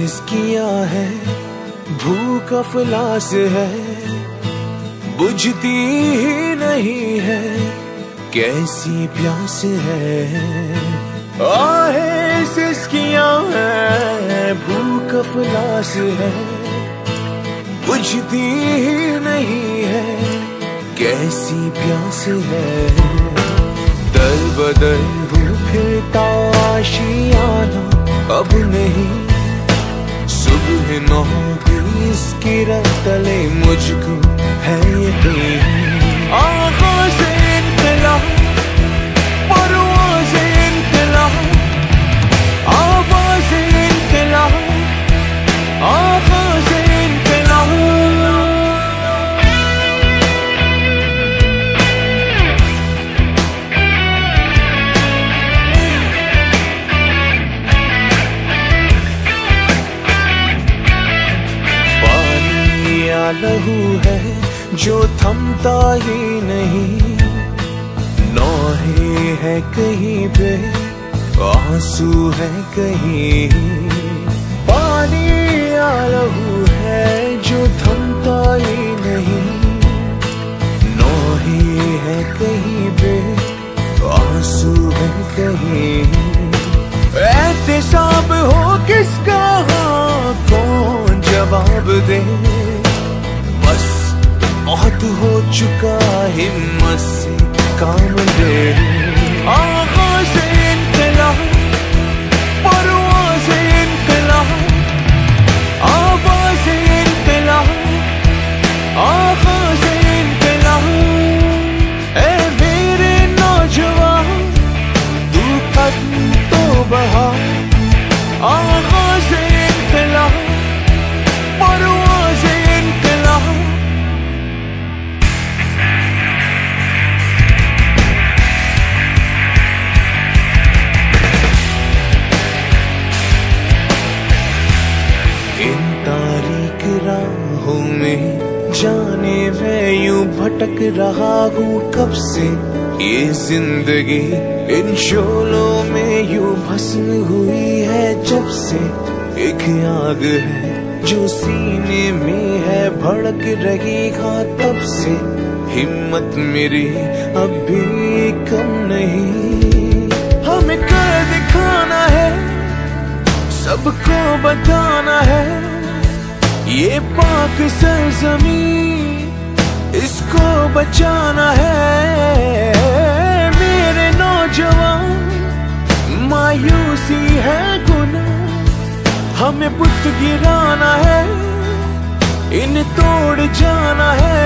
सिसकियां है, भूख अफलास है, बुझती ही नहीं है, कैसी प्यास है। आहे सिसकियां है, भूख अफलास है, बुझती ही नहीं है, कैसी प्यास है। दर बदर हूँ फिरता आशियाना, अब नहीं सुबह 9 की तले मुझको है यकीन। आगाज़ इनक़िलाब, परवाज़ इनक़िलाब, आवाज़ इनक़िलाब, आगाज़ इनक़िलाब। लहू है जो थमता ही नहीं, नौहे है कहीं पे, आंसू है कहीं। पानी या लहू है जो थमता ही नहीं, नौहे है कहीं पे, आंसू है कहीं। एहतिसाब हो किसका, कौन जवाब दे, बस बहुत हो चुका हिम्मत से काम दे। आगाज़ इनक़िलाब, परवाज़ इनक़िलाब, आवाज़ इनक़िलाब, आगाज़ इनक़िलाब। ऐ मेरे नौजवान तू कदम तो बढ़ा, आगाज़ इनक़िलाब, परवाज़ इनक़िलाब। इन तारीक राहों में जाने मैं यूं भटक रहा हूँ कब से, ये जिंदगी इन शोलों में यूं भस्म हुई है जब से। एक आग है जो सीने में है भड़क रही, हाँ तब से। हिम्मत मेरी अब भी कम नहीं, हमें कर दिखाना है, सबको बताना है, ये पाक सरज़मीं इसको बचाना है। मेरे नौजवान मायूसी है गुनाह, हमें बुत गिराना है, इन तोड़ जाना है।